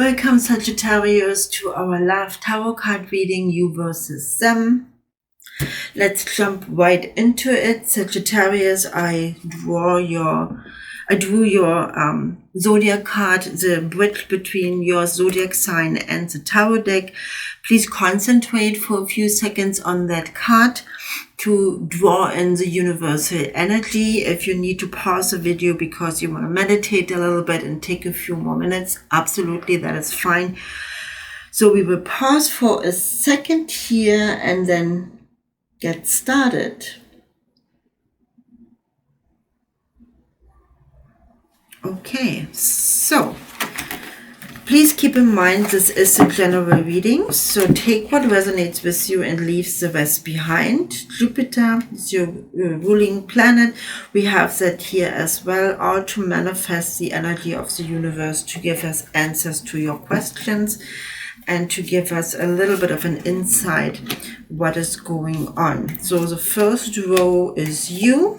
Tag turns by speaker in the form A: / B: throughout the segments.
A: Welcome, Sagittarius, to our love tarot card reading, you versus them. Let's jump right into it. Sagittarius, I drew your zodiac card, the bridge between your zodiac sign and the tarot deck. Please concentrate for a few seconds on that card to draw in the universal energy. If you need to pause the video because you want to meditate a little bit and take a few more minutes, absolutely, that is fine. So we will pause for a second here and then get started. Okay, so please keep in mind this is a general reading, so take what resonates with you and leaves the rest behind. Jupiter is your ruling planet. We have that here as well, all to manifest the energy of the universe, to give us answers to your questions and to give us a little bit of an insight what is going on. So the first row is you,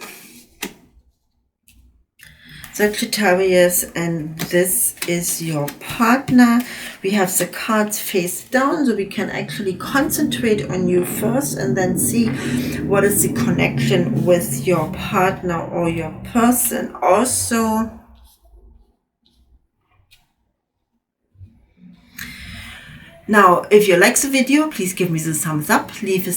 A: Sagittarius, and this is your partner. We have the cards face down, so we can actually concentrate on you first and then see what is the connection with your partner or your person. Also, now, if you like the video, please give me the thumbs up, leave a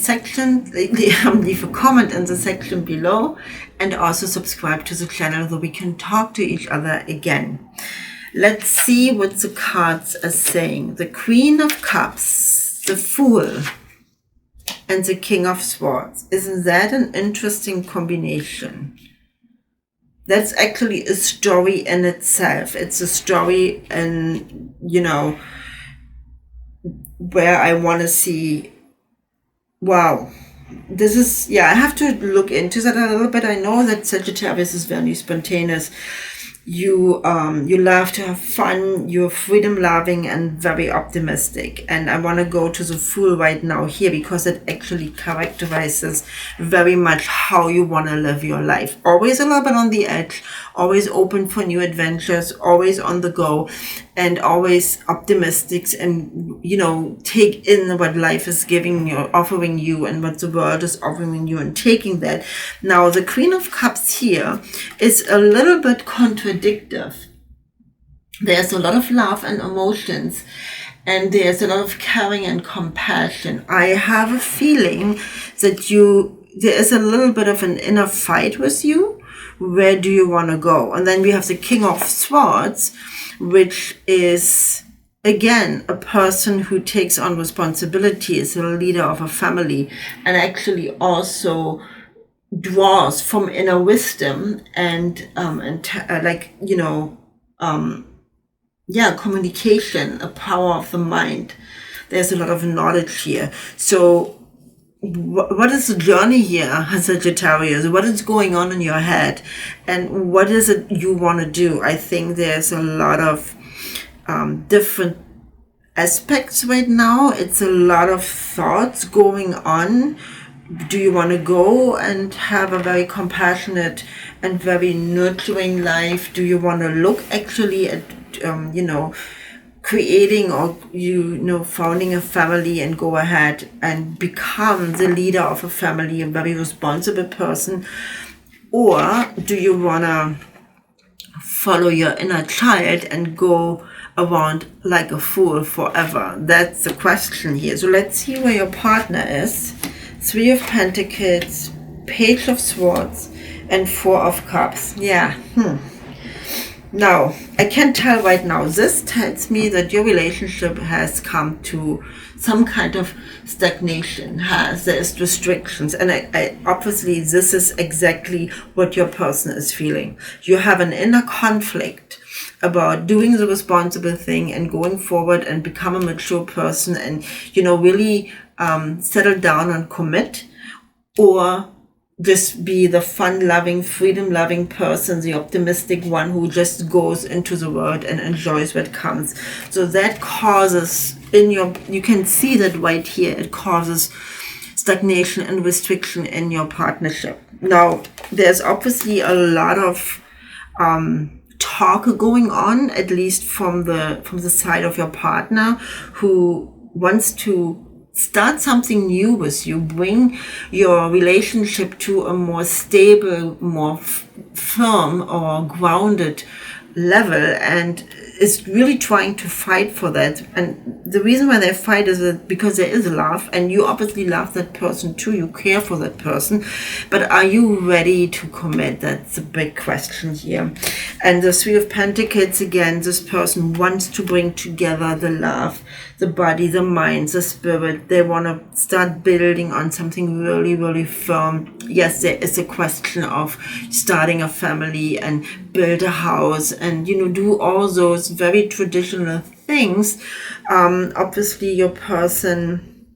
A: comment in the section below, and also subscribe to the channel so we can talk to each other again. Let's see what the cards are saying. The Queen of Cups, the Fool, and the King of Swords. Isn't that an interesting combination? That's actually a story in itself. It's a story in, where I want to see, wow, this is, I have to look into that a little bit. I know that Sagittarius is very spontaneous. You love to have fun, you're freedom loving and very optimistic. And I want to go to the Fool right now here because it actually characterizes very much how you want to live your life. Always a little bit on the edge, always open for new adventures, always on the go, and always optimistic and, take in what life is giving you, offering you, and what the world is offering you and taking that. Now, the Queen of Cups here is a little bit contradictive. There's a lot of love and emotions, and there's a lot of caring and compassion. I have a feeling that there is a little bit of an inner fight with you. Where do you want to go? And then we have the King of Swords, which is, again, a person who takes on responsibility, is a leader of a family, and actually also draws from inner wisdom and communication, a power of the mind. There's a lot of knowledge here. So what is the journey here, Sagittarius? What is going on in your head, and what is it you want to do? I think there's a lot of different aspects right now. It's a lot of thoughts going on. Do you want to go and have a very compassionate and very nurturing life? Do you want to look actually at creating or founding a family and go ahead and become the leader of a family, a very responsible person? Or do you want to follow your inner child and go around like a fool forever? That's the question here. So let's see where your partner is. 3 of Pentacles, Page of Swords, and 4 of Cups. Now, I can tell right now, this tells me that your relationship has come to some kind of stagnation. There's restrictions. And I obviously, this is exactly what your person is feeling. You have an inner conflict about doing the responsible thing and going forward and become a mature person and, really settle down and commit, or just be the fun-loving, freedom-loving person, the optimistic one who just goes into the world and enjoys what comes. So that causes you can see that right here, it causes stagnation and restriction in your partnership. Now, there's obviously a lot of talk going on, at least from the side of your partner, who wants to start something new with you, bring your relationship to a more stable, more firm or grounded level, and is really trying to fight for that. And the reason why they fight is that because there is love, and you obviously love that person too, you care for that person, but are you ready to commit? That's a big question here. And the Three of Pentacles, again, this person wants to bring together the love, the body, the mind, the spirit. They want to start building on something really, really firm. Yes, there is a question of starting a family and build a house and, do all those very traditional things. Obviously, your person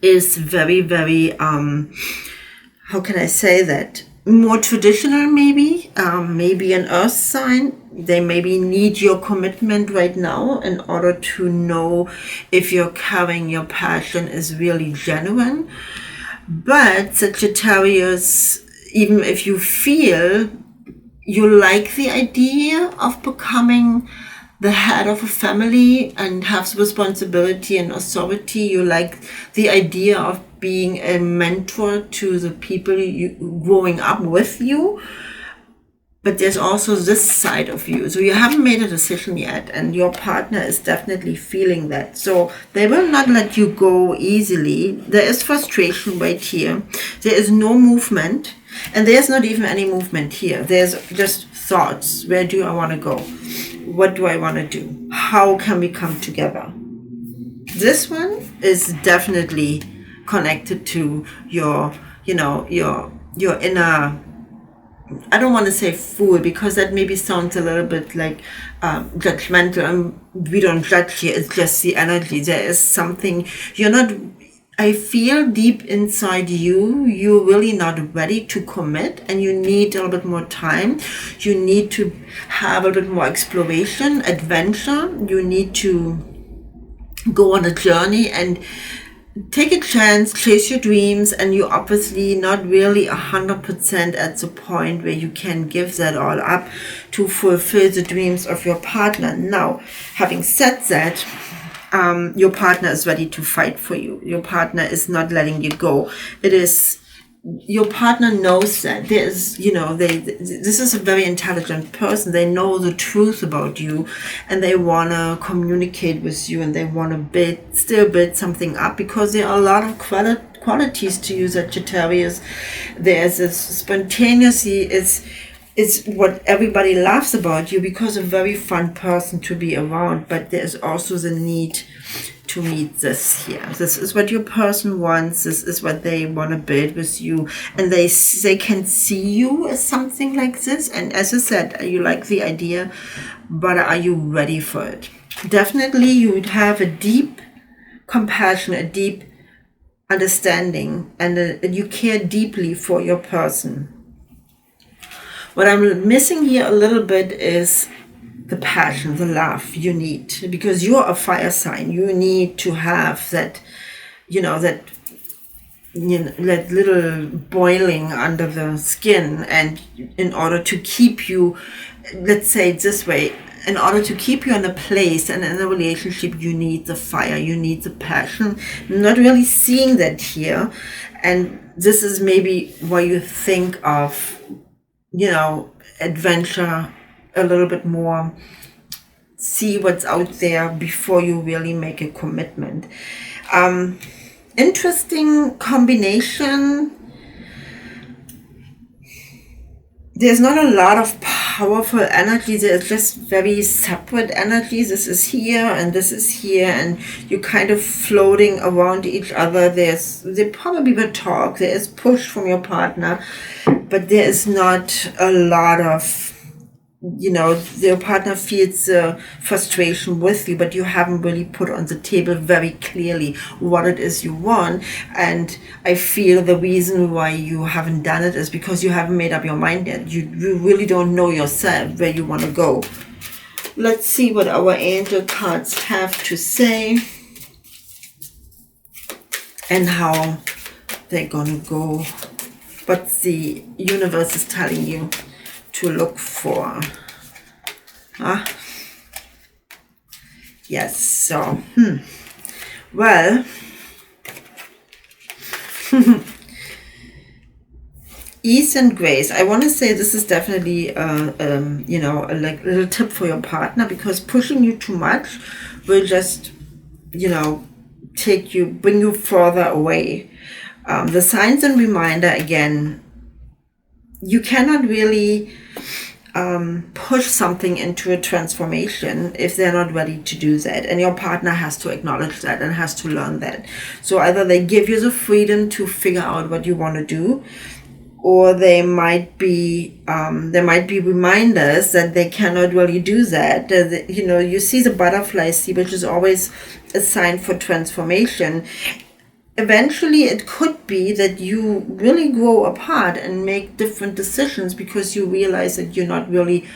A: is very, very, how can I say that? More traditional, maybe an earth sign. They maybe need your commitment right now in order to know if your carrying your passion is really genuine. But Sagittarius, even if you feel you like the idea of becoming the head of a family and have responsibility and authority, you like the idea of being a mentor to the people growing up with you, but there's also this side of you. So you haven't made a decision yet, and your partner is definitely feeling that. So they will not let you go easily. There is frustration right here. There is no movement, and there's not even any movement here. There's just thoughts. Where do I want to go? What do I want to do? How can we come together? This one is definitely connected to your inner, I don't want to say fool, because that maybe sounds a little bit like judgmental. We don't judge here. It's just the energy. There is something you're not. I feel deep inside you're really not ready to commit, and you need a little bit more time. You need to have a little bit more exploration, adventure. You need to go on a journey and take a chance, chase your dreams, and you're obviously not really 100% at the point where you can give that all up to fulfill the dreams of your partner. Now, having said that, your partner is ready to fight for you. Your partner is not letting you go. Your partner knows that this is a very intelligent person. They know the truth about you, and they want to communicate with you, and they want to still build something up, because there are a lot of qualities to you, Sagittarius. There's this spontaneity. It's what everybody loves about you, because a very fun person to be around, but there's also the need to meet this here. This is what your person wants. This is what they want to build with you, and they can see you as something like this. And as I said, you like the idea, but are you ready for it? Definitely, you would have a deep compassion, a deep understanding, and you care deeply for your person. What I'm missing here a little bit is the passion, the love you need, because you're a fire sign. You need to have that, that little boiling under the skin, and in order to keep you, let's say it this way, in order to keep you in a place and in a relationship, you need the fire, you need the passion. I'm not really seeing that here, and this is maybe why you think of adventure a little bit more, see what's out there before you really make a commitment. Interesting combination. There's not a lot of powerful energy. There's just very separate energies. This is here and this is here, and you're kind of floating around each other. There probably will talk. There is push from your partner, but there is not a lot of, your partner feels frustration with you, but you haven't really put on the table very clearly what it is you want. And I feel the reason why you haven't done it is because you haven't made up your mind yet. You really don't know yourself where you want to go. Let's see what our angel cards have to say and how they're gonna go, what the universe is telling you to look for. Ah, yes. So, well, ease and grace. I want to say this is definitely, a like little tip for your partner, because pushing you too much will just, bring you further away. The signs and reminder again, you cannot really push something into a transformation if they're not ready to do that, and your partner has to acknowledge that and has to learn that. So either they give you the freedom to figure out what you want to do, or there might be reminders that they cannot really do that. You see the butterfly see, which is always a sign for transformation. Eventually it could be that you really grow apart and make different decisions, because you realize that you're not really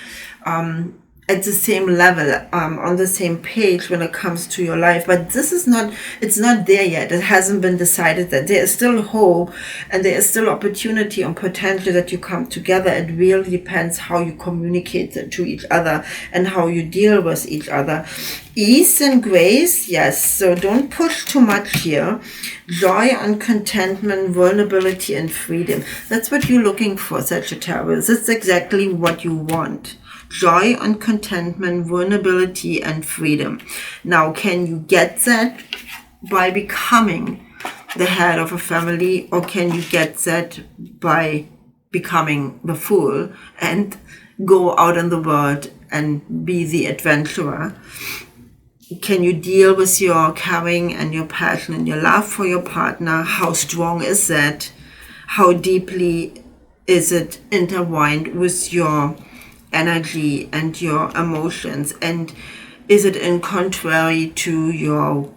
A: at the same level, on the same page when it comes to your life. But it's not there yet. It hasn't been decided that. There is still hope, and there is still opportunity and potential that you come together. It really depends how you communicate to each other and how you deal with each other. Ease and grace, yes. So don't push too much here. Joy and contentment, vulnerability and freedom. That's what you're looking for, Sagittarius. That's exactly what you want. Joy and contentment, vulnerability and freedom. Now, can you get that by becoming the head of a family, or can you get that by becoming the fool and go out in the world and be the adventurer? Can you deal with your caring and your passion and your love for your partner? How strong is that? How deeply is it intertwined with your energy and your emotions? And is it in contrary to your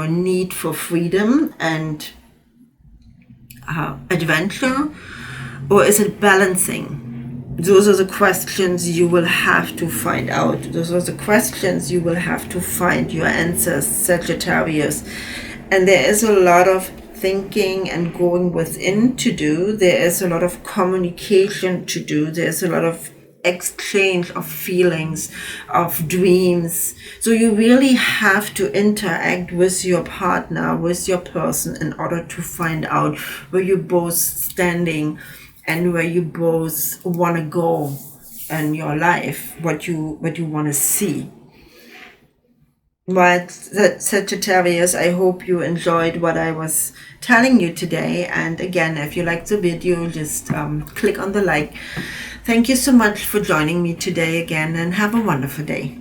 A: need for freedom and adventure? Or is it balancing? Those are the questions you will have to find out. Those are the questions you will have to find your answers, Sagittarius. And there is a lot of thinking and going within to do. There is a lot of communication to do. There's a lot of exchange of feelings, of dreams. So you really have to interact with your partner, with your person, in order to find out where you're both standing and where you both want to go in your life, what you want to see. But Sagittarius, I hope you enjoyed what I was telling you today. And again, if you liked the video, just click on the like. Thank you so much for joining me today again, and have a wonderful day.